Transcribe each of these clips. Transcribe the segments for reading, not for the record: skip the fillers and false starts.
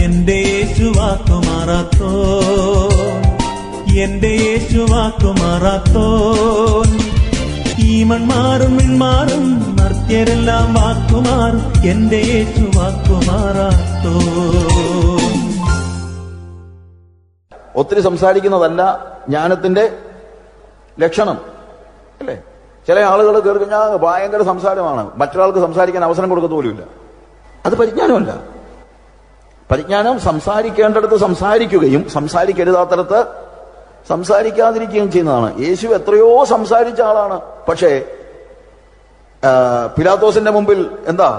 എന്റെ യേശു വാക്കുമാറാത്തോ, എന്റെ യേശു വാക്കുമാറാത്തോ. ഈ മൺമാറും മിൺമാറും മർത്യരെല്ലാം വാക്കുമാറും, എന്റെ യേശു വാക്കുമാറാത്തോ. ഒത്തിരി സംസാരിക്കുന്നതല്ല ജ്ഞാനത്തിന്റെ ലക്ഷണം, അല്ലേ? ചില ആളുകൾ കയറി കഴിഞ്ഞാൽ ഭയങ്കര സംസാരമാണ്, മറ്റൊരാൾക്ക് സംസാരിക്കാൻ അവസരം കൊടുക്കത്ത് പോലുമില്ല. അത് പരിജ്ഞാനമല്ല. പരിജ്ഞാനം സംസാരിക്കേണ്ടടുത്ത് സംസാരിക്കുകയും സംസാരിക്കരുതാത്തടത്ത് സംസാരിക്കാതിരിക്കുകയും ചെയ്യുന്നതാണ്. യേശു എത്രയോ സംസാരിച്ച ആളാണ്. പക്ഷേ പിലാത്തോസിന്റെ മുമ്പിൽ എന്താ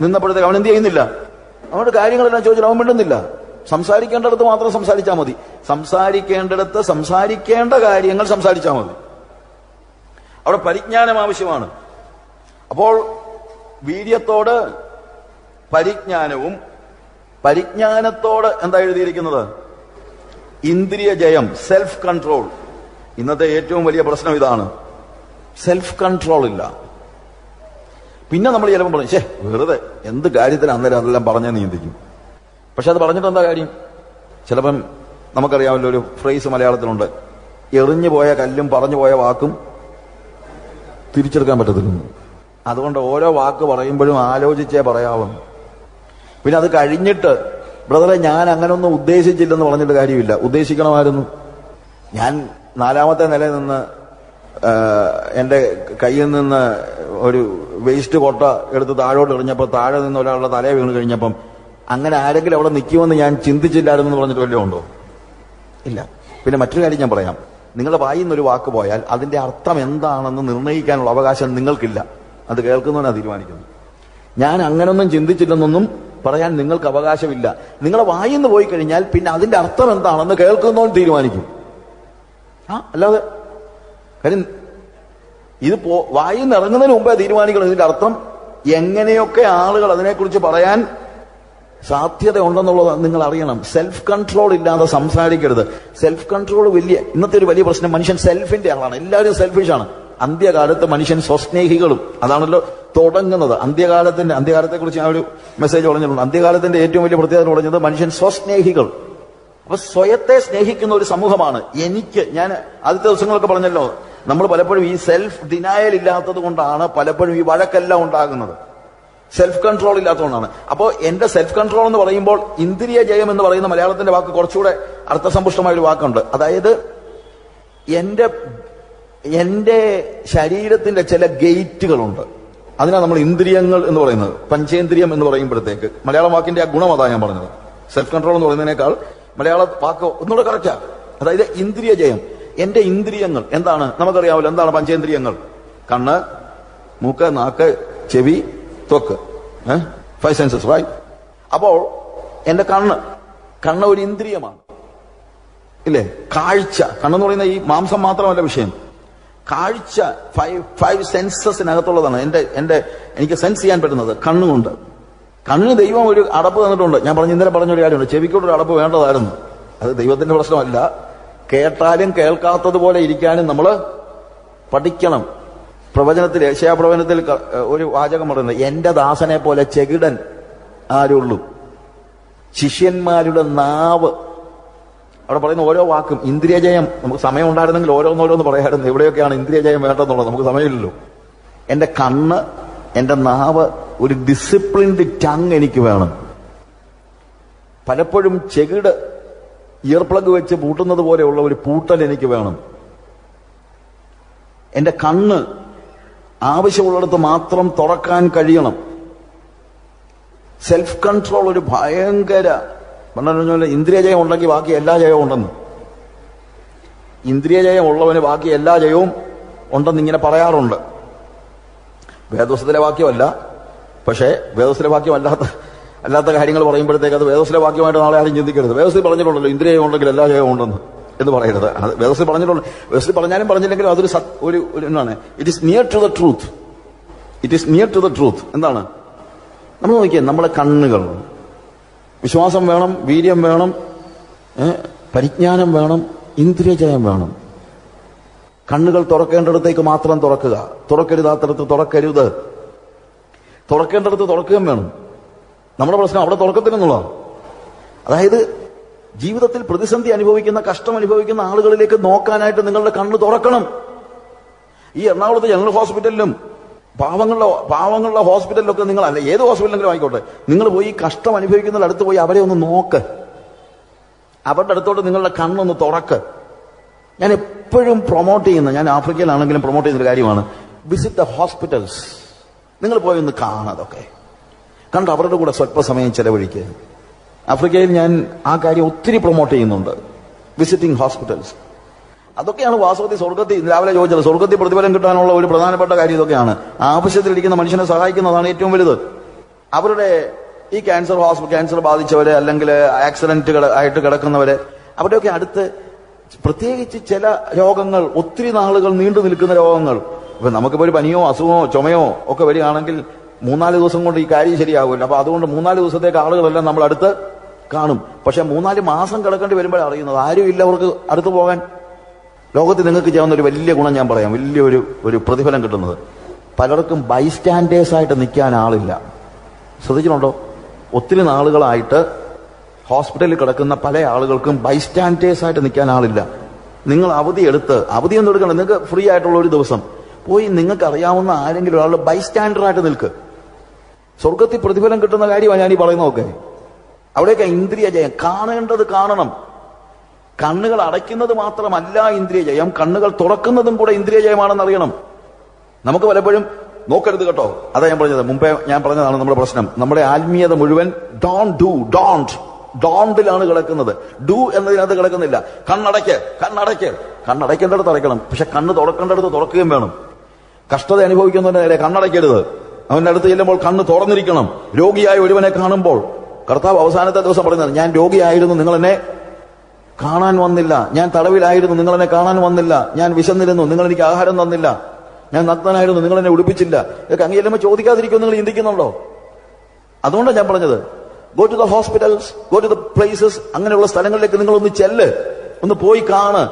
നിന്നപ്പോഴത്തേക്ക് അവൻ എന്ത് ചെയ്യുന്നില്ല? അവനോട് കാര്യങ്ങളെല്ലാം ചോദിച്ചാൽ അവൻ മിണ്ടുന്നില്ല. സംസാരിക്കേണ്ടടുത്ത് മാത്രം സംസാരിച്ചാൽ മതി. സംസാരിക്കേണ്ടടുത്ത് സംസാരിക്കേണ്ട കാര്യങ്ങൾ സംസാരിച്ചാൽ മതി. അവിടെ പരിജ്ഞാനം ആവശ്യമാണ്. അപ്പോൾ വീര്യത്തോട് പരിജ്ഞാനവും, പരിജ്ഞാനത്തോട് എന്താ എഴുതിയിരിക്കുന്നത്? ഇന്ദ്രിയ ജയം, സെൽഫ് കൺട്രോൾ. ഇന്നത്തെ ഏറ്റവും വലിയ പ്രശ്നം ഇതാണ്, സെൽഫ് കൺട്രോൾ ഇല്ല. പിന്നെ നമ്മൾ ചിലപ്പോൾ പറയും, വെറുതെ എന്ത് കാര്യത്തിന് അന്നേരം അതെല്ലാം പറഞ്ഞാൽ നീന്തിക്കും. പക്ഷെ അത് പറഞ്ഞിട്ട് എന്താ കാര്യം? ചിലപ്പം നമുക്കറിയാമല്ലോ, ഒരു ഫ്രേസ് മലയാളത്തിലുണ്ട്, എറിഞ്ഞു പോയ കല്ലും പറഞ്ഞു പോയ വാക്കും തിരിച്ചെടുക്കാൻ പറ്റത്തില്ലെന്ന്. അതുകൊണ്ട് ഓരോ വാക്ക് പറയുമ്പോഴും ആലോചിച്ചേ പറയാവുന്നു. പിന്നെ അത് കഴിഞ്ഞിട്ട് ബ്രദറെ ഞാൻ അങ്ങനൊന്നും ഉദ്ദേശിച്ചില്ലെന്ന് പറഞ്ഞിട്ട് കാര്യമില്ല. ഉദ്ദേശിക്കണമായിരുന്നു. ഞാൻ 4-ാമത്തെ നിലയിൽ നിന്ന് എന്റെ കയ്യിൽ നിന്ന് ഒരു വേസ്റ്റ് കൊട്ട എടുത്ത് താഴോട്ട് എറിഞ്ഞപ്പോൾ താഴെ നിന്ന് ഒരാളുടെ തലയെ വീണ് കഴിഞ്ഞപ്പം അങ്ങനെ ആരെങ്കിലും അവിടെ നിൽക്കുമെന്ന് ഞാൻ ചിന്തിച്ചില്ലായിരുന്നു എന്ന് പറഞ്ഞിട്ട് വല്ലതും ഉണ്ടോ? ഇല്ല. പിന്നെ മറ്റൊരു കാര്യം ഞാൻ പറയാം, നിങ്ങളുടെ വായിൽ നിന്നൊരു വാക്ക് പോയാൽ അതിന്റെ അർത്ഥം എന്താണെന്ന് നിർണ്ണയിക്കാനുള്ള അവകാശം നിങ്ങൾക്കില്ല. അത് കേൾക്കുന്നവനാ തീരുമാനിക്കുന്നു. ഞാൻ അങ്ങനൊന്നും ചിന്തിച്ചില്ലെന്നൊന്നും പറയാൻ നിങ്ങൾക്ക് അവകാശമില്ല. നിങ്ങളുടെ വായിൽ നിന്ന് പോയി കഴിഞ്ഞാൽ പിന്നെ അതിന്റെ അർത്ഥം എന്താണെന്ന് കേൾക്കുന്നവൻ തീരുമാനിക്കും. അല്ലാതെ കാര്യം ഇത് വായിൽ നിന്ന് ഇറങ്ങുന്നതിന് മുമ്പേ തീരുമാനിക്കണം ഇതിന്റെ അർത്ഥം. എങ്ങനെയൊക്കെ ആളുകൾ അതിനെക്കുറിച്ച് പറയാൻ സാധ്യത ഉണ്ടെന്നുള്ളത് നിങ്ങൾ അറിയണം. സെൽഫ് കൺട്രോൾ ഇല്ലാതെ സംസാരിക്കരുത്. സെൽഫ് കൺട്രോൾ ഇന്നത്തെ ഒരു വലിയ പ്രശ്നം. മനുഷ്യൻ സെൽഫിന്റെ ആളാണ്. എല്ലാവരും സെൽഫിഷാണ്. അന്ത്യകാലത്ത് മനുഷ്യൻ സ്വസ്നേഹികളും, അതാണല്ലോ തുടങ്ങുന്നത്. അന്ത്യകാലത്തെ കുറിച്ച് ഞാൻ ഒരു മെസ്സേജ് പറഞ്ഞിട്ടുണ്ട്. അന്ത്യകാലത്തിന്റെ ഏറ്റവും വലിയ പ്രത്യേകത പറഞ്ഞത് മനുഷ്യൻ സ്വസ്നേഹികൾ. അപ്പൊ സ്വയത്തെ സ്നേഹിക്കുന്ന ഒരു സമൂഹമാണ്. ഞാൻ ആദ്യത്തെ ദിവസങ്ങളൊക്കെ പറഞ്ഞല്ലോ, നമ്മൾ പലപ്പോഴും ഈ സെൽഫ് ഡിനായൽ ഇല്ലാത്തത് കൊണ്ടാണ് പലപ്പോഴും ഈ വഴക്കെല്ലാം ഉണ്ടാകുന്നത്. സെൽഫ് കൺട്രോൾ ഇല്ലാത്തതുകൊണ്ടാണ്. അപ്പോൾ എന്റെ സെൽഫ് കൺട്രോൾ എന്ന് പറയുമ്പോൾ ഇന്ദ്രിയ ജയം എന്ന് പറയുന്ന മലയാളത്തിന്റെ വാക്ക് കുറച്ചുകൂടെ അർത്ഥസമ്പുഷ്ടമായ ഒരു വാക്കുണ്ട്. അതായത് എന്റെ ശരീരത്തിന്റെ ചില ഗേറ്റുകളുണ്ട്. അതിനാണ് നമ്മൾ ഇന്ദ്രിയങ്ങൾ എന്ന് പറയുന്നത്. പഞ്ചേന്ദ്രിയം എന്ന് പറയുമ്പോഴത്തേക്ക് മലയാളം വാക്കിന്റെ ആ ഗുണം അതാ ഞാൻ പറഞ്ഞത്. സെൽഫ് കൺട്രോൾ എന്ന് പറയുന്നതിനേക്കാൾ മലയാള വാക്ക് ഒന്നുകൂടെ കറക്റ്റാ. അതായത് ഇന്ദ്രിയ ജയം. എന്റെ ഇന്ദ്രിയങ്ങൾ എന്താണ്? നമുക്കറിയാമല്ലോ എന്താണ് പഞ്ചേന്ദ്രിയങ്ങൾ. കണ്ണ്, മൂക്ക്, നാക്ക്, ചെവി, ത്വക്ക്. 5 സെൻസസ്, റൈറ്റ്? അപ്പോൾ എന്റെ കണ്ണ് ഒരു ഇന്ദ്രിയമാണ്, ഇല്ലേ? കാഴ്ച, കണ്ണെന്ന് പറയുന്ന ഈ മാംസം മാത്രമല്ല വിഷയം. കാഴ്ച 5 സെൻസസിനകത്തുള്ളതാണ്. എനിക്ക് സെൻസ് ചെയ്യാൻ പറ്റുന്നത് കണ്ണുകൊണ്ട്. കണ്ണിന് ദൈവം ഒരു അടപ്പ് തന്നിട്ടുണ്ട്. ഞാൻ ഇന്നലെ പറഞ്ഞൊരു കാര്യമുണ്ട്, ചെവിക്കോട്ടൊരു അടപ്പ് വേണ്ടതായിരുന്നു. അത് ദൈവത്തിന്റെ പ്രശ്നമല്ല. കേട്ടാലും കേൾക്കാത്തതുപോലെ ഇരിക്കാനും നമ്മൾ പഠിക്കണം. പ്രവചനത്തിൽ, യെശയ്യാപ്രവചനത്തിൽ ഒരു വാചകം പറയുന്നത്, എന്റെ ദാസനെ പോലെ ചെകിടൻ ആരുള്ളൂ, ശിഷ്യന്മാരുടെ നാവ്. അവിടെ പറയുന്ന ഓരോ വാക്കും ഇന്ദ്രിയജയം. നമുക്ക് സമയം ഉണ്ടായിരുന്നെങ്കിൽ ഓരോന്നോരോന്ന് പറയാമായിരുന്നു. എവിടെയൊക്കെയാണ് ഇന്ദ്രിയജയം വേണ്ടതെന്നുള്ളത് നമുക്ക് സമയമില്ലല്ലോ. എന്റെ കണ്ണ്, എന്റെ നാവ്, ഒരു ഡിസിപ്ലിൻഡ് ടങ് എനിക്ക് വേണം. പലപ്പോഴും ചെകിട് ഇയർ പ്ലഗ് വെച്ച് പൂട്ടുന്നത് പോലെയുള്ള ഒരു പൂട്ടൽ എനിക്ക് വേണം. എന്റെ കണ്ണ് ആവശ്യമുള്ളിടത്ത് മാത്രം തുറക്കാൻ കഴിയണം. സെൽഫ് കൺട്രോൾ ഒരു ഭയങ്കര ഇന്ദ്രിയജയം ഉണ്ടെങ്കിൽ ബാക്കി എല്ലാ ജയവും ഉണ്ടെന്ന്. ഇന്ദ്രിയജയം ഉള്ളവന് ബാക്കി എല്ലാ ജയവും ഉണ്ടെന്ന് ഇങ്ങനെ പറയാറുണ്ട്. വേദോസ്തത്തിലെ വാക്യമല്ല, പക്ഷേ വേദോസ്തത്തിലെ വാക്യം അല്ലാത്ത കാര്യങ്ങൾ പറയുമ്പോഴത്തേക്ക് അത് വേദോസ്തത്തിലെ വാക്യമായിട്ട് നാളെ ആരും ചിന്തിക്കരുത്. വേദോസ്തത്തിൽ പറഞ്ഞിട്ടുണ്ടല്ലോ ഇന്ദ്രിയം ഉണ്ടെങ്കിൽ എല്ലാ ജയവും ഉണ്ടെന്ന് എന്ന് പറയരുത്. അത് വേദോസ്തത്തിൽ പറഞ്ഞിട്ടുണ്ട്. വേദോസ്തത്തിൽ പറഞ്ഞാലും പറഞ്ഞില്ലെങ്കിലും അതൊരു എന്താണ്, it is near to the truth. It is near to the truth. എന്താണ്? നമ്മൾ നോക്കിയാൽ നമ്മളെ കണ്ണുകൾ, വിശ്വാസം വേണം, വീര്യം വേണം, പരിജ്ഞാനം വേണം, ഇന്ദ്രിയജയം വേണം. കണ്ണുകൾ തുറക്കേണ്ടിടത്തേക്ക് മാത്രം തുറക്കുക, തുറക്കരുതാത്തടത്ത് തുറക്കരുത്. തുറക്കേണ്ടിടത്ത് തുറക്കുകയും വേണം. നമ്മുടെ പ്രശ്നം അവിടെ തുറക്കത്തില്ലെന്നുള്ളതാണ്. അതായത് ജീവിതത്തിൽ പ്രതിസന്ധി അനുഭവിക്കുന്ന, കഷ്ടം അനുഭവിക്കുന്ന ആളുകളിലേക്ക് നോക്കാനായിട്ട് നിങ്ങളുടെ കണ്ണ് തുറക്കണം. ഈ എറണാകുളത്ത് ജനറൽ ഹോസ്പിറ്റലിലും പാവങ്ങളുടെ ഹോസ്പിറ്റലിലൊക്കെ നിങ്ങൾ, അല്ല ഏത് ഹോസ്പിറ്റലിലെങ്കിലും ആയിക്കോട്ടെ, നിങ്ങൾ പോയി കഷ്ടം അനുഭവിക്കുന്നവരുടെ അടുത്ത് പോയി അവരെ ഒന്ന് നോക്ക്. അവരുടെ അടുത്തോട്ട് നിങ്ങളുടെ കണ്ണൊന്ന് തുറക്ക്. ഞാൻ എപ്പോഴും പ്രൊമോട്ട് ചെയ്യുന്ന, ഞാൻ ആഫ്രിക്കയിലാണെങ്കിലും പ്രൊമോട്ട് ചെയ്യുന്നൊരു കാര്യമാണ്, വിസിറ്റ് ദ ഹോസ്പിറ്റൽസ്. നിങ്ങൾ പോയി ഒന്ന് കാണാതൊക്കെ കണ്ട് അവരുടെ കൂടെ സ്വല്പസമയം ചെലവഴിക്കുക. ആഫ്രിക്കയിൽ ഞാൻ ആ കാര്യം ഒത്തിരി പ്രൊമോട്ട് ചെയ്യുന്നുണ്ട്, വിസിറ്റിംഗ് ഹോസ്പിറ്റൽസ്. അതൊക്കെയാണ് വാസ്തവത്തിൽ സ്വർഗത്തിൽ, രാവിലെ ചോദിച്ചത്, സ്വർഗത്തിൽ പ്രതിഫലം കിട്ടാനുള്ള ഒരു പ്രധാനപ്പെട്ട കാര്യം ഇതൊക്കെയാണ്. ആവശ്യത്തിലിരിക്കുന്ന മനുഷ്യനെ സഹായിക്കുന്നതാണ് ഏറ്റവും വലുത്. അവരുടെ ഈ ക്യാൻസർ ബാധിച്ചവരെ, അല്ലെങ്കിൽ ആക്സിഡന്റ് ആയിട്ട് കിടക്കുന്നവരെ, അവരുടെയൊക്കെ അടുത്ത് പ്രത്യേകിച്ച് ചില രോഗങ്ങൾ, ഒത്തിരി നാളുകൾ നീണ്ടു നിൽക്കുന്ന രോഗങ്ങൾ, ഇപ്പൊ നമുക്കിപ്പോ ഒരു പനിയോ അസുഖമോ ചുമയോ ഒക്കെ വരികയാണെങ്കിൽ 3-4 ദിവസം കൊണ്ട് ഈ കാര്യം ശരിയാവില്ല. അപ്പൊ അതുകൊണ്ട് 3-4 ദിവസത്തേക്ക് ആളുകളെല്ലാം നമ്മൾ അടുത്ത് കാണും. പക്ഷെ 3-4 മാസം കിടക്കേണ്ടി വരുമ്പോഴാണ് അറിയുന്നത് ആരും ഇല്ല അവർക്ക് അടുത്ത് പോകാൻ. ലോകത്തിൽ നിങ്ങൾക്ക് ചെയ്യാവുന്ന ഒരു വലിയ ഗുണം ഞാൻ പറയാം, വലിയൊരു പ്രതിഫലം കിട്ടുന്നത്, പലർക്കും ബൈസ്റ്റാൻഡേഴ്സ് ആയിട്ട് നിൽക്കാൻ ആളില്ല. ശ്രദ്ധിച്ചിട്ടുണ്ടോ? ഒത്തിരി നാളുകളായിട്ട് ഹോസ്പിറ്റലിൽ കിടക്കുന്ന പല ആളുകൾക്കും ബൈസ്റ്റാൻഡേഴ്സ് ആയിട്ട് നിൽക്കാൻ ആളില്ല. നിങ്ങൾ അവധിയൊന്നും എടുക്കണം, നിങ്ങൾക്ക് ഫ്രീ ആയിട്ടുള്ള ഒരു ദിവസം പോയി നിങ്ങൾക്ക് അറിയാവുന്ന ആരെങ്കിലും ഒരാൾ ബൈസ്റ്റാൻഡറായിട്ട് നിൽക്ക്. സ്വർഗത്തിൽ പ്രതിഫലം കിട്ടുന്ന കാര്യമാണ് ഞാൻ ഈ പറയുന്നതൊക്കെ. അവിടെയൊക്കെ ഇന്ദ്രിയ ജയം, കാണേണ്ടത് കാണണം. കണ്ണുകൾ അടയ്ക്കുന്നത് മാത്രമല്ല ഇന്ദ്രിയ ജയം, കണ്ണുകൾ തുറക്കുന്നതും കൂടെ ഇന്ദ്രിയ ജയമാണെന്ന് അറിയണം. നമുക്ക് പലപ്പോഴും നോക്കരുത് കേട്ടോ, അതാ ഞാൻ പറഞ്ഞത്, മുമ്പേ ഞാൻ പറഞ്ഞതാണ് നമ്മുടെ പ്രശ്നം. നമ്മുടെ ആത്മീയത മുഴുവൻ ഡോണ്ടിലാണ് കിടക്കുന്നത്, ഡു എന്നതിനകത്ത് കിടക്കുന്നില്ല. കണ്ണടയ്ക്കേണ്ടടുത്ത് അടയ്ക്കണം, പക്ഷെ കണ്ണ് തുറക്കേണ്ടടുത്ത് തുറക്കുകയും വേണം. കഷ്ടത അനുഭവിക്കുന്നതിന്റെ നേരെ കണ്ണടയ്ക്കരുത്. അവന്റെ അടുത്ത് ചെല്ലുമ്പോൾ കണ്ണ് തുറന്നിരിക്കണം. രോഗിയായ ഒരുവനെ കാണുമ്പോൾ കർത്താവ് അവസാനത്തെ ദിവസം പറയുന്നത്, ഞാൻ രോഗിയായിരുന്നു, നിങ്ങൾ എന്നെ കാണാൻ വന്നില്ല. ഞാൻ തടവിലായിരുന്നു, നിങ്ങൾ എന്നെ കാണാൻ വന്നില്ല. ഞാൻ വിശന്നിരുന്നു, നിങ്ങൾ എനിക്ക് ആഹാരം തന്നില്ല. ഞാൻ നഗ്നനായിരുന്നു, നിങ്ങൾ എന്നെ ഉടുപ്പിച്ചില്ല. ഇതൊക്കെ അങ്ങ് ചെല്ലുമ്പോൾ ചോദിക്കാതിരിക്കും നിങ്ങൾ ചിന്തിക്കുന്നുണ്ടോ? അതുകൊണ്ടാണ് ഞാൻ പറഞ്ഞത്, go to the hospitals, go to the places. അങ്ങനെയുള്ള സ്ഥലങ്ങളിലേക്ക് നിങ്ങൾ ഒന്ന് ചെല്ല്, ഒന്ന് പോയി കാണ്.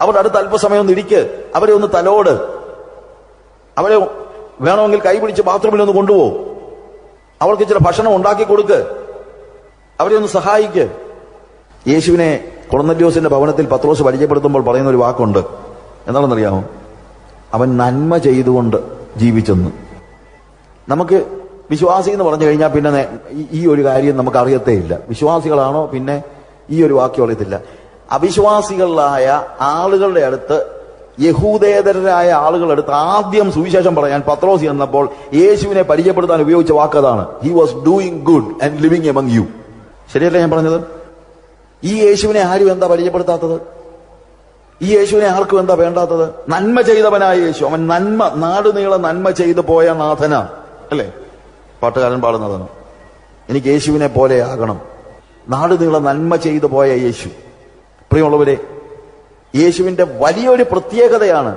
അവരുടെ അടുത്ത് അല്പസമയം ഒന്ന് ഇരിക്ക്, അവരെ ഒന്ന് തലോട്, അവരെ വേണമെങ്കിൽ കൈപിടിച്ച് ബാത്റൂമിൽ ഒന്ന് കൊണ്ടുപോകും, അവർക്ക് ചില ഭക്ഷണം ഉണ്ടാക്കി കൊടുക്ക്, അവരെ ഒന്ന് സഹായിക്ക്. യേശുവിനെ കൊർന്നല്യോസിന്റെ ഭവനത്തിൽ പത്രോസ് പരിചയപ്പെടുത്തുമ്പോൾ പറയുന്ന ഒരു വാക്കുണ്ട്, എന്താണെന്നറിയാമോ? അവൻ നന്മ ചെയ്തുകൊണ്ട് ജീവിച്ചെന്ന്. നമുക്ക് വിശ്വാസി എന്ന് പറഞ്ഞു കഴിഞ്ഞാൽ പിന്നെ ഈ ഒരു കാര്യം നമുക്ക് അറിയത്തേ ഇല്ല. വിശ്വാസികളാണോ പിന്നെ ഈ ഒരു വാക്യം അറിയത്തില്ല. അവിശ്വാസികളായ ആളുകളുടെ അടുത്ത്, യഹൂദേതരരായ ആളുകളുടെ അടുത്ത് ആദ്യം സുവിശേഷം പറയാൻ പത്രോസ് എന്നപ്പോൾ യേശുവിനെ പരിചയപ്പെടുത്താൻ ഉപയോഗിച്ച വാക്കതാണ്, he was doing good and living among you. ശരിയല്ലേ ഞാൻ പറഞ്ഞത്? ഈ യേശുവിനെ ആരും എന്താ പരിചയപ്പെടുത്താത്തത്? ഈ യേശുവിനെ ആർക്കും എന്താ വേണ്ടാത്തത്? നന്മ ചെയ്തവനായ യേശു. അവൻ നാടുനീളെ നന്മ ചെയ്തു പോയ നാഥന, അല്ലേ പാട്ടുകാരൻ പാടുന്നതാണ്. എനിക്ക് യേശുവിനെ പോലെ ആകണം. നാടുനീളെ നന്മ ചെയ്തു പോയ യേശു. പ്രിയമുള്ളവരെ, യേശുവിന്റെ വലിയൊരു പ്രത്യേകതയാണ്,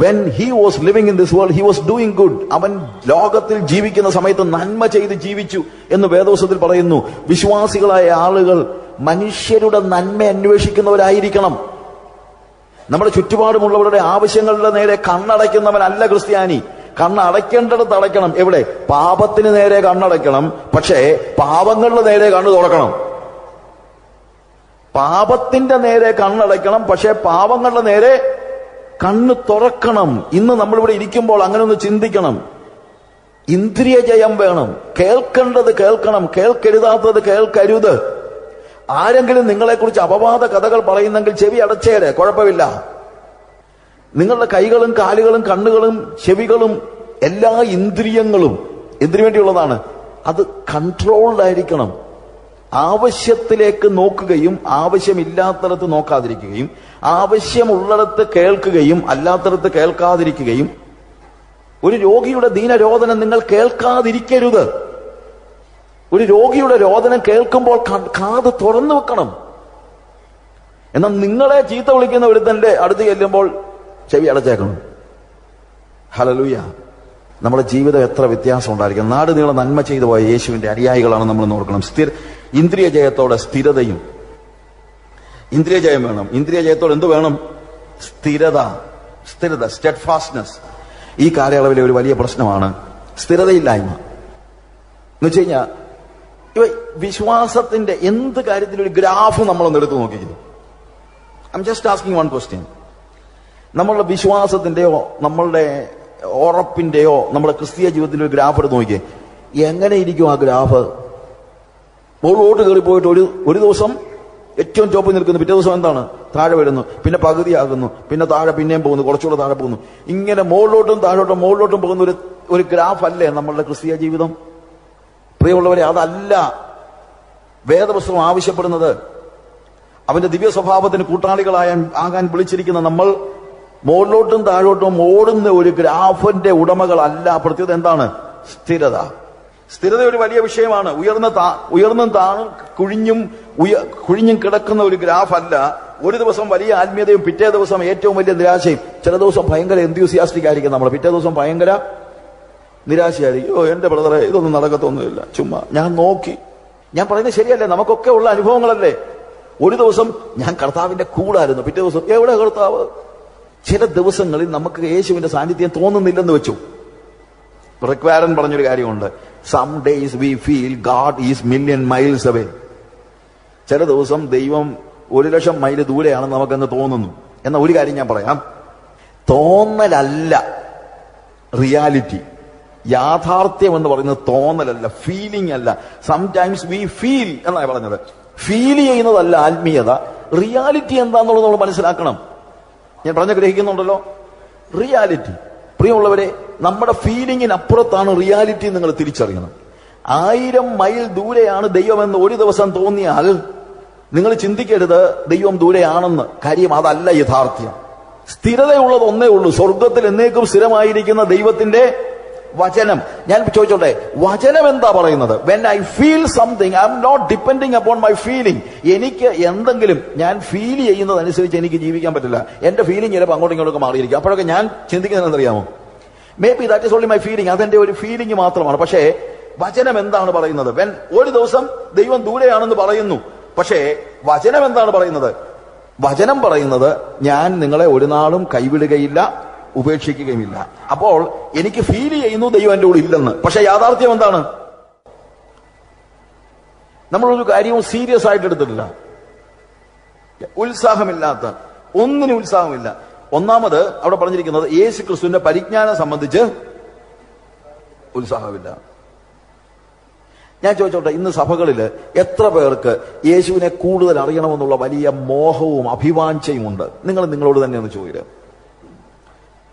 when he was living in this world he was doing good. അവൻ ലോകത്തിൽ ജീവിക്കുന്ന സമയത്ത് നന്മ ചെയ്ത് ജീവിച്ചു എന്ന് വേദോസത്തിൽ പറയുന്നു. വിശ്വാസികളായ ആളുകൾ മനുഷ്യരുടെ നന്മ അന്വേഷിക്കുന്നവരായിരിക്കണം. നമ്മുടെ ചുറ്റുപാടുമുള്ളവരുടെ ആവശ്യങ്ങളുടെ നേരെ കണ്ണടയ്ക്കുന്നവനല്ല ക്രിസ്ത്യാനി. കണ്ണടയ്ക്കേണ്ടടുത്ത് അടയ്ക്കണം. എവിടെ? പാപത്തിന് നേരെ കണ്ണടയ്ക്കണം, പക്ഷേ പാപങ്ങളുടെ നേരെ കണ്ണു തുറക്കണം. പാപത്തിന്റെ നേരെ കണ്ണടയ്ക്കണം, പക്ഷേ പാപങ്ങളുടെ നേരെ കണ്ണ് തുറക്കണം. ഇന്ന് നമ്മളിവിടെ ഇരിക്കുമ്പോൾ അങ്ങനെ ഒന്ന് ചിന്തിക്കണം. ഇന്ദ്രിയ ജയം വേണം. കേൾക്കേണ്ടത് കേൾക്കണം, കേൾക്കരുതാത്തത് കേൾക്കരുത്. ആരെങ്കിലും നിങ്ങളെക്കുറിച്ച് അപവാദ കഥകൾ പറയുന്നെങ്കിൽ ചെവി അടച്ചേരെ, കുഴപ്പമില്ല. നിങ്ങളുടെ കൈകളും കാലുകളും കണ്ണുകളും ചെവികളും എല്ലാ ഇന്ദ്രിയങ്ങളും എന്തിനു വേണ്ടിയുള്ളതാണ്? അത് കൺട്രോൾഡ് ആയിരിക്കണം. ആവശ്യത്തിലേക്ക് നോക്കുകയും ആവശ്യമില്ലാത്തടത്ത് നോക്കാതിരിക്കുകയും, ആവശ്യമുള്ളിടത്ത് കേൾക്കുകയും അല്ലാത്തടത്ത് കേൾക്കാതിരിക്കുകയും. ഒരു രോഗിയുടെ ദീനരോധനം നിങ്ങൾ കേൾക്കാതിരിക്കരുത്. ഒരു രോഗിയുടെ രോദനം കേൾക്കുമ്പോൾ കാത് തുറന്നു വെക്കണം. എന്നാൽ നിങ്ങളെ ചീത്ത വിളിക്കുന്ന ഒരുത്തന്റെ അടുത്ത് ചെല്ലുമ്പോൾ ചെവി അടച്ചേക്കണം. ഹല്ലേലൂയ. നമ്മുടെ ജീവിതം എത്ര വ്യത്യാസം ഉണ്ടായിരിക്കണം. നാട് നീളെ നന്മ ചെയ്തു പോയ യേശുവിന്റെ അനുയായികളാണ് നമ്മൾ നോക്കണം. ഇന്ദ്രിയ ജയത്തോടെ സ്ഥിരതയും. ഇന്ദ്രിയ ജയം വേണം. ഇന്ദ്രിയ ജയത്തോടെ എന്ത് വേണം? സ്ഥിരത, സ്റ്റെഡ്ഫാസ്റ്റ്നെസ്. ഈ കാലയളവിലെ ഒരു വലിയ പ്രശ്നമാണ് സ്ഥിരതയില്ലായ്മ. എന്ന് വെച്ച് കഴിഞ്ഞാൽ ഇവ വിശ്വാസത്തിന്റെ എന്ത് കാര്യത്തിലും ഒരു ഗ്രാഫ് നമ്മളൊന്ന് എടുത്തു നോക്കിക്കുന്നു. I'm just asking one question. നമ്മളുടെ വിശ്വാസത്തിന്റെയോ നമ്മളുടെ ഉറപ്പിന്റെയോ നമ്മുടെ ക്രിസ്തീയ ജീവിതത്തിന്റെ ഒരു ഗ്രാഫ് എടുത്ത് നോക്കിയേ. എങ്ങനെ ഇരിക്കും ആ ഗ്രാഫ്? മുകളിലോട്ട് കയറി പോയിട്ട് ഒരു ദിവസം ഏറ്റവും ടോപ്പിൽ നിൽക്കുന്നു, പിറ്റേ ദിവസം എന്താണ് താഴെ വരുന്നു, പിന്നെ പകുതിയാകുന്നു, പിന്നെ താഴെ പിന്നെയും പോകുന്നു, കുറച്ചുകൂടെ താഴെ പോകുന്നു. ഇങ്ങനെ മുകളിലോട്ടും താഴോട്ടും മുകളിലോട്ടും പോകുന്ന ഒരു ഗ്രാഫ് അല്ലേ നമ്മളുടെ ക്രിസ്തീയ ജീവിതം? പ്രിയമുള്ളവരെ, അതല്ല വേദപുസ്തകം ആവശ്യപ്പെടുന്നത്. അവന്റെ ദിവ്യ സ്വഭാവത്തിന് ആകാൻ വിളിച്ചിരിക്കുന്ന നമ്മൾ മുകളിലോട്ടും താഴോട്ടും ഓടുന്ന ഒരു ഗ്രാഫിന്റെ ഉടമകളല്ല. പ്രത്യേകത എന്താണ്? സ്ഥിരത. സ്ഥിരത ഒരു വലിയ വിഷയമാണ്. ഉയർന്നും താണും കുഴിഞ്ഞും കിടക്കുന്ന ഒരു ഗ്രാഫ് അല്ല. ഒരു ദിവസം വലിയ ആത്മീയതയും പിറ്റേ ദിവസം ഏറ്റവും വലിയ നിരാശയും. ചില ദിവസം ഭയങ്കര എന്തൂസിയാസ്റ്റിക് ആയിരിക്കും നമ്മൾ, പിറ്റേ ദിവസം ഭയങ്കര നിരാശയായിരിക്കും. എന്റെ ബ്രദറെ, ഇതൊന്നും നടക്കത്തൊന്നുമില്ല, ചുമ്മാ ഞാൻ നോക്കി. ഞാൻ പറയുന്നത് ശരിയല്ലേ? നമുക്കൊക്കെ ഉള്ള അനുഭവങ്ങളല്ലേ? ഒരു ദിവസം ഞാൻ കർത്താവിന്റെ കൂടായിരുന്നു, പിറ്റേ ദിവസം എവിടെ കർത്താവ്? ചില ദിവസങ്ങളിൽ നമുക്ക് യേശുവിന്റെ സാന്നിധ്യം തോന്നുന്നില്ലെന്ന് വെച്ചു. റിക്വാരൻ പറഞ്ഞൊരു കാര്യമുണ്ട്, some days we feel God is million miles away. ചില ദിവസം ദൈവം 1,00,000 മൈൽ ദൂരെയാണെന്ന് നമുക്കെന്ന് തോന്നുന്നു. എന്ന ഒരു കാര്യം ഞാൻ പറയാം, തോന്നലല്ല റിയാലിറ്റി. യാഥാർത്ഥ്യം എന്ന് പറയുന്നത് തോന്നലല്ല, ഫീലിംഗ് അല്ല. സംടൈംസ് വി ഫീൽ എന്നാണ് പറഞ്ഞത്. ഫീൽ ചെയ്യുന്നതല്ല ആത്മീയത. റിയാലിറ്റി എന്താന്നുള്ളത് നമ്മൾ മനസ്സിലാക്കണം. ഞാൻ പറഞ്ഞ ഗ്രഹിക്കുന്നുണ്ടല്ലോ, റിയാലിറ്റി. പ്രിയമുള്ളവരെ, നമ്മുടെ ഫീലിംഗിനപ്പുറത്താണ് റിയാലിറ്റി. നിങ്ങൾ തിരിച്ചറിയണം. 1000 മൈൽ ദൂരെയാണ് ദൈവമെന്ന് ഒരു ദിവസം തോന്നിയാൽ നിങ്ങൾ ചിന്തിക്കരുത് ദൈവം ദൂരെയാണെന്ന്. കാര്യം അതല്ല യഥാർത്ഥ്യം. സ്ഥിരതയുള്ളത് ഒന്നേ ഉള്ളൂ, സ്വർഗത്തിൽ എന്നേക്കും സ്ഥിരമായിരിക്കുന്ന ദൈവത്തിന്റെ വചനം. ഞാൻ ചോദിച്ചോട്ടെ, വചനം എന്താ പറയുന്നത്? When I feel something, I'm not depending upon my feeling. എനിക്ക് എന്തെങ്കിലും ഞാൻ ഫീൽ ചെയ്യുന്നതനുസരിച്ച് എനിക്ക് ജീവിക്കാൻ പറ്റില്ല. എന്റെ ഫീലിംഗ് ചിലപ്പോൾ അങ്ങോട്ടും ഇങ്ങോട്ടൊക്കെ മാറിയിരിക്കും. അപ്പോഴൊക്കെ ഞാൻ ചിന്തിക്കുന്നത് എന്തറിയാമോ? Maybe that is only my feeling. അതെന്റെ ഒരു ഫീലിംഗ് മാത്രമാണ്. പക്ഷേ വചനം എന്താണ് പറയുന്നത്? വെൻ ഒരു ദിവസം ദൈവം ദൂരെയാണെന്ന് പറയുന്നു, പക്ഷേ വചനം എന്താണ് പറയുന്നത്? വചനം പറയുന്നത്, ഞാൻ നിങ്ങളെ ഒരു നാളും കൈവിടുകയില്ല, ഉപേക്ഷിക്കുകയുമില്ല. അപ്പോൾ എനിക്ക് ഫീൽ ചെയ്യുന്നു ദൈവം എന്റെ കൂടെ ഇല്ലെന്ന്. പക്ഷെ യാഥാർത്ഥ്യം എന്താണ്? നമ്മളൊരു കാര്യവും സീരിയസ് ആയിട്ട് എടുത്തിട്ടില്ല. ഉത്സാഹമില്ലാത്ത ഒന്നിനും ഉത്സാഹമില്ല. ഒന്നാമത് അവിടെ പറഞ്ഞിരിക്കുന്നത് യേശു ക്രിസ്തുവിന്റെ പരിജ്ഞാനം സംബന്ധിച്ച് ഉത്സാഹമില്ല. ഞാൻ ചോദിച്ചോട്ടെ, ഇന്ന് സഭകളിൽ എത്ര പേർക്ക് യേശുവിനെ കൂടുതൽ അറിയണമെന്നുള്ള വലിയ മോഹവും അഭിവാഞ്ചയും ഉണ്ട്? നിങ്ങളോട് തന്നെ ഒന്ന് ചോദിക്കുക.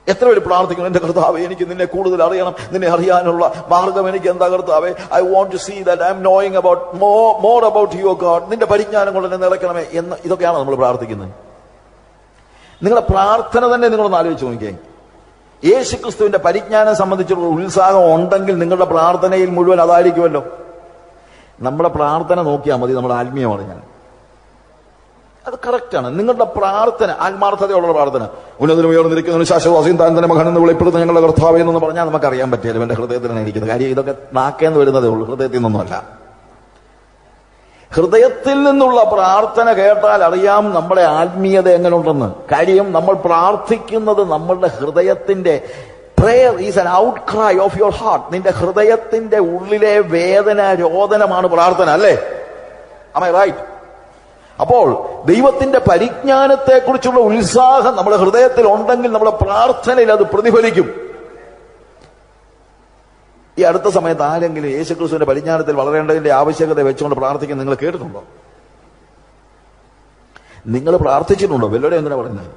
എത്ര പേര് പ്രാർത്ഥിക്കണം, എന്റെ കർത്താവേ, എനിക്ക് നിന്നെ കൂടുതൽ അറിയണം, നിന്നെ അറിയാനുള്ള മാർഗം എനിക്ക് എന്താ കർത്താവേ? I want to see that I'm knowing about more about your God. നിന്റെ പരിജ്ഞാനം കൊണ്ട് എന്നെ നിറയ്ക്കണമേ എന്ന്. ഇതൊക്കെയാണ് നമ്മൾ പ്രാർത്ഥിക്കുന്നത്. നിങ്ങളുടെ പ്രാർത്ഥന തന്നെ നിങ്ങളൊന്ന് ആലോചിച്ച് നോക്കിയേ. യേശുക്രിസ്തുവിന്റെ പരിജ്ഞാനം സംബന്ധിച്ചുള്ള ഉത്സാഹം ഉണ്ടെങ്കിൽ നിങ്ങളുടെ പ്രാർത്ഥനയിൽ മുഴുവൻ അതായിരിക്കുമല്ലോ. നമ്മുടെ പ്രാർത്ഥന നോക്കിയാൽ മതി നമ്മുടെ ആത്മീയമാണ്. ഞാൻ അത് കറക്റ്റാണ്. നിങ്ങളുടെ പ്രാർത്ഥന ആത്മാർത്ഥതയുള്ള പ്രാർത്ഥന, ഉന്നതനും ഉയർന്നിരിക്കുന്നതിന് ശാശ്വതവാസിയും താൻ തന്നെ മകനെന്ന് വെളിപ്പെടുത്തുന്ന ഞങ്ങളുടെ കർത്താവേ എന്ന് പറഞ്ഞാൽ നമുക്ക് അറിയാൻ പറ്റിയാലും എന്റെ ഹൃദയത്തിലാണ് ഇരിക്കുന്നത്. കാര്യം ഇതൊക്കെ നാക്കേന്ന് വരുന്നതേ ഉള്ളൂ, ഹൃദയത്തിൽ നിന്നൊന്നുമല്ല. ഹൃദയത്തിൽ നിന്നുള്ള പ്രാർത്ഥന കേട്ടാൽ അറിയാം നമ്മുടെ ആത്മീയത എങ്ങനെയുണ്ടെന്ന്. കാര്യം നമ്മൾ പ്രാർത്ഥിക്കുന്നത് നമ്മളുടെ ഹൃദയത്തിന്റെ prayer is an outcry of your heart. നിന്റെ ഹൃദയത്തിന്റെ ഉള്ളിലെ വേദന രോദനമാണ് പ്രാർത്ഥന, അല്ലേ? Am I right? അപ്പോൾ ദൈവത്തിന്റെ പരിജ്ഞാനത്തെ കുറിച്ചുള്ള ഉത്സാഹം നമ്മുടെ ഹൃദയത്തിൽ ഉണ്ടെങ്കിൽ നമ്മുടെ പ്രാർത്ഥനയിൽ അത് പ്രതിഫലിക്കും. ഈ അടുത്ത സമയത്ത് ആരെങ്കിലും യേശുക്രിസ്തുവിന്റെ പരിജ്ഞാനത്തിൽ വളരേണ്ടതിന്റെ ആവശ്യകത വെച്ചുകൊണ്ട് പ്രാർത്ഥിക്കാൻ നിങ്ങൾ കേട്ടിട്ടുണ്ടോ? നിങ്ങൾ പ്രാർത്ഥിച്ചിട്ടുണ്ടോ? വല്ലവരും എന്തിനാ പറയുന്നത്?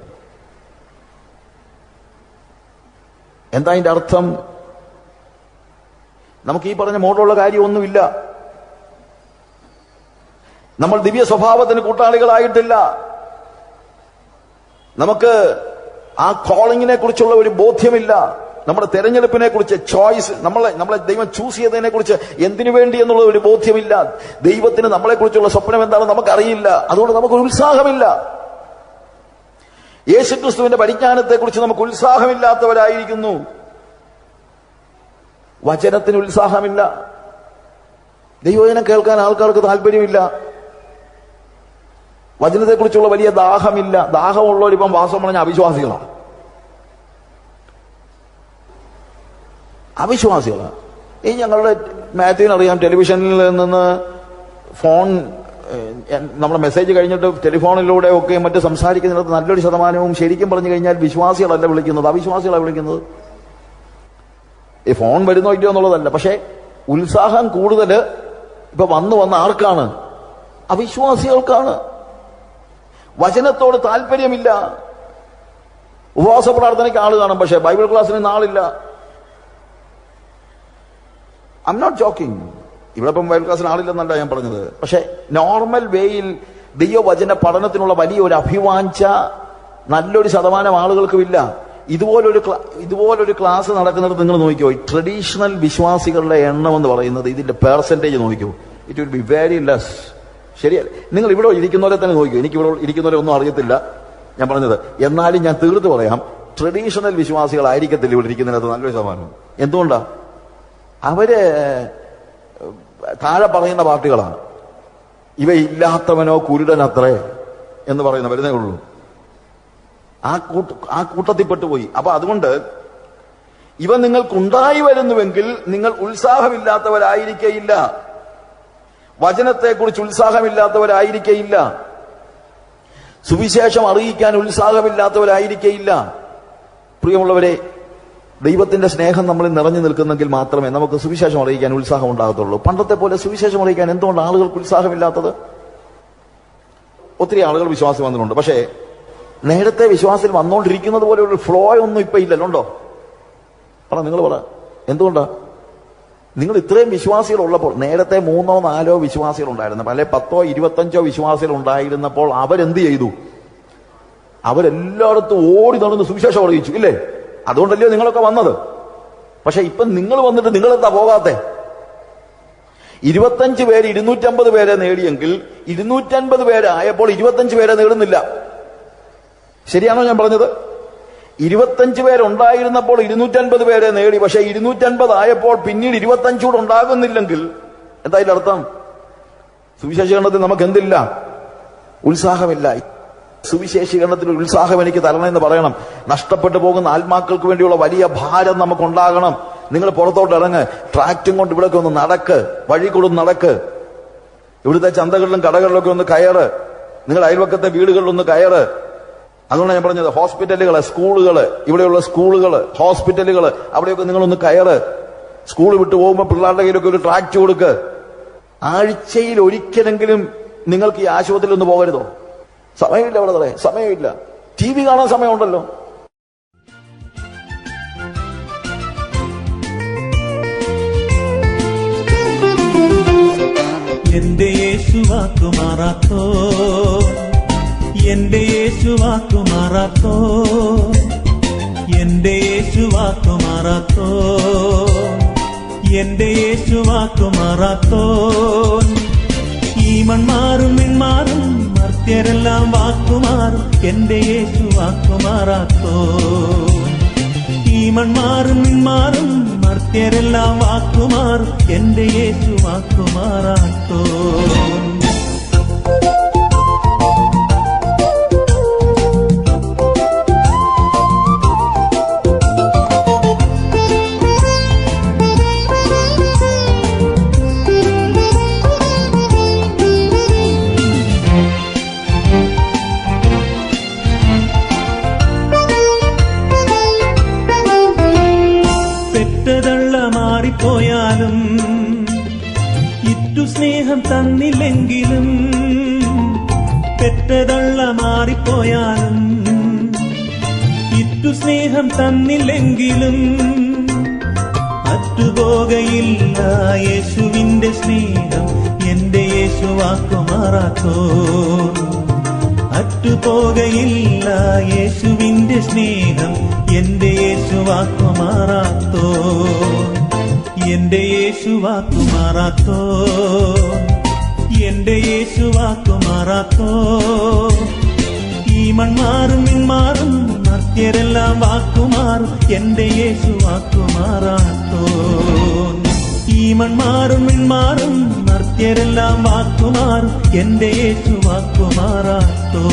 എന്താ അതിന്റെ അർത്ഥം? നമുക്ക് ഈ പറഞ്ഞ മോഡലുള്ള കാര്യമൊന്നുമില്ല. നമ്മൾ ദിവ്യ സ്വഭാവത്തിന് കൂട്ടാളികളായിട്ടില്ല. നമുക്ക് ആ കോളിങ്ങിനെ കുറിച്ചുള്ള ഒരു ബോധ്യമില്ല. നമ്മുടെ തെരഞ്ഞെടുപ്പിനെ കുറിച്ച്, ചോയ്സ്, നമ്മളെ ദൈവം ചൂസ് ചെയ്തതിനെ കുറിച്ച് എന്തിനു വേണ്ടി എന്നുള്ള ഒരു ബോധ്യമില്ല. ദൈവത്തിന് നമ്മളെ കുറിച്ചുള്ള സ്വപ്നം എന്താണെന്ന് നമുക്കറിയില്ല. അതുകൊണ്ട് നമുക്കൊരു ഉത്സാഹമില്ല. യേശുക്രിസ്തുവിന്റെ പരിജ്ഞാനത്തെ കുറിച്ച് നമുക്ക് ഉത്സാഹമില്ലാത്തവരായിരിക്കുന്നു. വചനത്തിന് ഉത്സാഹമില്ല. ദൈവവചനം കേൾക്കാൻ ആൾക്കാർക്ക് താല്പര്യമില്ല. വചനത്തെക്കുറിച്ചുള്ള വലിയ ദാഹമില്ല. ദാഹമുള്ളവരിപ്പം വാസം പറഞ്ഞ അവിശ്വാസികളാണ്. അവിശ്വാസികളാണ്. ഈ ഞങ്ങളുടെ മാത്യുവിനറിയാം, ടെലിവിഷനിൽ നിന്ന് ഫോൺ, നമ്മുടെ മെസ്സേജ് കഴിഞ്ഞിട്ട് ടെലിഫോണിലൂടെ ഒക്കെ മറ്റ് സംസാരിക്കുന്നിടത്ത് നല്ലൊരു ശതമാനവും ശരിക്കും പറഞ്ഞു കഴിഞ്ഞാൽ വിശ്വാസികളല്ല വിളിക്കുന്നത്, അവിശ്വാസികളാണ് വിളിക്കുന്നത്. ഈ ഫോൺ വരുന്നോ ഇല്ലയോ എന്നുള്ളതല്ല, പക്ഷെ ഉത്സാഹം കൂടുതൽ ഇപ്പൊ വന്ന് ആർക്കാണ്? അവിശ്വാസികൾക്കാണ്. വചനത്തോട് താല്പര്യമില്ല. ഉപവാസ പ്രാർത്ഥനയ്ക്ക് ആള് കാണും, പക്ഷെ ബൈബിൾ ക്ലാസ്സിന് നാളില്ല. I'm not joking. ഇവിടെ ഇപ്പം ബൈബിൾ ക്ലാസ്സിന് ആളില്ലെന്നല്ല ഞാൻ പറഞ്ഞത്. പക്ഷെ നോർമൽ വേയിൽ ദൈവവചന പഠനത്തിനുള്ള വലിയൊരു അഭിവാഞ്ച നല്ലൊരു ശതമാനം ആളുകൾക്കുമില്ല. ഇതുപോലൊരു ക്ലാസ് നടക്കുന്നത് നിങ്ങൾ നോക്കിയോ, ട്രഡീഷണൽ വിശ്വാസികളുടെ എണ്ണം എന്ന് പറയുന്നത് ഇതിന്റെ പെർസെന്റേജ് നോക്കിയോ, it will be very less. ശരിയല്ല? നിങ്ങൾ ഇവിടെ ഇരിക്കുന്നവരെ തന്നെ നോക്കിയോ. എനിക്ക് ഇവിടെ ഇരിക്കുന്നവരെ ഒന്നും അറിയത്തില്ല ഞാൻ പറഞ്ഞത്. എന്നാലും ഞാൻ തീർത്ത് പറയാം, ട്രഡീഷണൽ വിശ്വാസികളായിരിക്കത്തില്ല ഇവിടെ ഇരിക്കുന്നതിനകത്ത് നല്ലൊരു ശതമാനം. എന്തുകൊണ്ടാ? അവര് താഴെ പറയുന്ന പാർട്ടികളാണ്. ഇവയില്ലാത്തവനോ കുരുടനത്രേ എന്ന് പറയുന്ന വരുന്നേ ഉള്ളൂ. ആ കൂട്ടത്തിൽപ്പെട്ടുപോയി. അപ്പൊ അതുകൊണ്ട് ഇവ നിങ്ങൾക്കുണ്ടായി വരുന്നുവെങ്കിൽ നിങ്ങൾ ഉത്സാഹമില്ലാത്തവരായിരിക്കയില്ല, വചനത്തെക്കുറിച്ച് ഉത്സാഹമില്ലാത്തവരായിരിക്കയില്ല, സുവിശേഷം അറിയിക്കാൻ ഉത്സാഹമില്ലാത്തവരായിരിക്കയില്ല. പ്രിയമുള്ളവരെ, ദൈവത്തിന്റെ സ്നേഹം നമ്മളിൽ നിറഞ്ഞു നിൽക്കുന്നെങ്കിൽ മാത്രമേ നമുക്ക് സുവിശേഷം അറിയിക്കാൻ ഉത്സാഹം ഉണ്ടാകത്തുള്ളൂ. പണ്ടത്തെ പോലെ സുവിശേഷം അറിയിക്കാൻ എന്തുകൊണ്ട് ആളുകൾക്ക് ഉത്സാഹമില്ലാത്തത്? ഒത്തിരി ആളുകൾ വിശ്വാസം വന്നിട്ടുണ്ട്, പക്ഷേ നേരത്തെ വിശ്വാസത്തിൽ വന്നുകൊണ്ടിരിക്കുന്നത് പോലെ ഒരു ഫ്ലോ ഒന്നും ഇപ്പൊ ഇല്ലല്ലോ. ഉണ്ടോ? നിങ്ങൾ പറ, എന്തുകൊണ്ടാ? നിങ്ങൾ ഇത്രയും വിശ്വാസികൾ ഉള്ളപ്പോൾ, നേരത്തെ 3 or 4 വിശ്വാസികൾ ഉണ്ടായിരുന്നപ്പോൾ, അല്ലെ 10 or 25 വിശ്വാസികൾ ഉണ്ടായിരുന്നപ്പോൾ അവരെന്ത് ചെയ്തു? അവരെല്ലായിടത്തും ഓടി നടന്ന് സുവിശേഷം അറിയിച്ചു, ഇല്ലേ? അതുകൊണ്ടല്ലയോ നിങ്ങളൊക്കെ വന്നത്. പക്ഷെ ഇപ്പം നിങ്ങൾ വന്നിട്ട് നിങ്ങളെന്താ പോകാത്തെ? 25 പേര് 250 പേരെ നേടിയെങ്കിൽ 250 പേരായപ്പോൾ 25 പേരെ നേടുന്നില്ല. ശരിയാണോ ഞാൻ പറഞ്ഞത്? 25 പേരുണ്ടായിരുന്നപ്പോൾ 250 പേരെ നേടി. പക്ഷെ 250 ആയപ്പോൾ പിന്നീട് 25 കൂടെ ഉണ്ടാകുന്നില്ലെങ്കിൽ എന്തായാലും അർത്ഥം? സുവിശേഷീകരണത്തിൽ നമുക്ക് എന്തില്ല? ഉത്സാഹമില്ല. സുവിശേഷീകരണത്തിൽ ഉത്സാഹം എനിക്ക് തരണമെന്ന് പറയണം. നഷ്ടപ്പെട്ടു പോകുന്ന ആത്മാക്കൾക്ക് വേണ്ടിയുള്ള വലിയ ഭാരം നമുക്കുണ്ടാകണം. നിങ്ങൾ പുറത്തോട്ട് ഇറങ്ങ്, ട്രാക്റ്റും കൊണ്ട് ഇവിടെയൊക്കെ ഒന്ന് നടക്ക്, വഴി കൊടുന്ന് നടക്ക്, ഇവിടുത്തെ ചന്തകളിലും കടകളിലൊക്കെ ഒന്ന് കയറ്, നിങ്ങൾ അയൽവക്കത്തെ വീടുകളിലൊന്ന് കയറ്. അതുകൊണ്ടാണ് ഞാൻ പറഞ്ഞത്, ഹോസ്പിറ്റലുകള്, സ്കൂളുകള്, ഇവിടെയുള്ള സ്കൂളുകള്, ഹോസ്പിറ്റലുകള്, അവിടെയൊക്കെ നിങ്ങളൊന്ന് കയറ്. സ്കൂൾ വിട്ടു പോകുമ്പോൾ പിള്ളേരുടെ കയ്യിലൊക്കെ ഒരു ട്രാക്റ്റ് കൊടുക്ക്. ആഴ്ചയിൽ ഒരിക്കലെങ്കിലും നിങ്ങൾക്ക് ഈ ആശുപത്രിയിൽ ഒന്ന് പോകരുതോ? സമയമില്ല, അവിടെ സമയമില്ല. TV കാണാൻ സമയമുണ്ടല്ലോ. എന്റെ യേശുവാക്കു മാറാത്തോ, എന്റെ യേശുവാക്കു മാറാത്തോ, എന്റെ യേശുവാക്കു മാറാത്തോ, എന്റെ യേശുവാക്കു മാറാത്തോ. ഈ മൺമാറും മിൺമാറും മർത്യരെല്ലാം വാക്കുമാറും, എന്റെ യേശു വാക്കുമാറാത്തോ. ഈ മൺമാറും മിൺമാറും മർത്യരെല്ലാം വാക്കുമാറും, എന്റെ യേശു വാക്കുമാറാത്തോ. മാറിപ്പോയാലും ഇറ്റു സ്നേഹം തന്നില്ലെങ്കിലും, പെറ്റതള്ള മാറിപ്പോയാലും ഇറ്റു സ്നേഹം തന്നില്ലെങ്കിലും, അറ്റുപോകയില്ല യേശുവിന്റെ സ്നേഹം, എന്റെ യേശു വാക്കുമാറാത്തോ. അറ്റുപോകയില്ല യേശുവിന്റെ സ്നേഹം, എന്റെ യേശു വാക്കുമാറാത്തോ. എന്റെ യേശു വാക്കുമാറാത്തോ, എന്റെ യേശു വാക്കുമാറാത്തോ. ഈ മൺമാറും മിൺമാറും മർത്യരെല്ലാം വാക്കുമാറും, എന്റെ യേശു വാക്കുമാറാത്തോ. ഈ മൺമാറും മിൺമാറും മർത്യരെല്ലാം വാക്കുമാറും, എന്റെ യേശു വാക്കുമാറാത്തോ.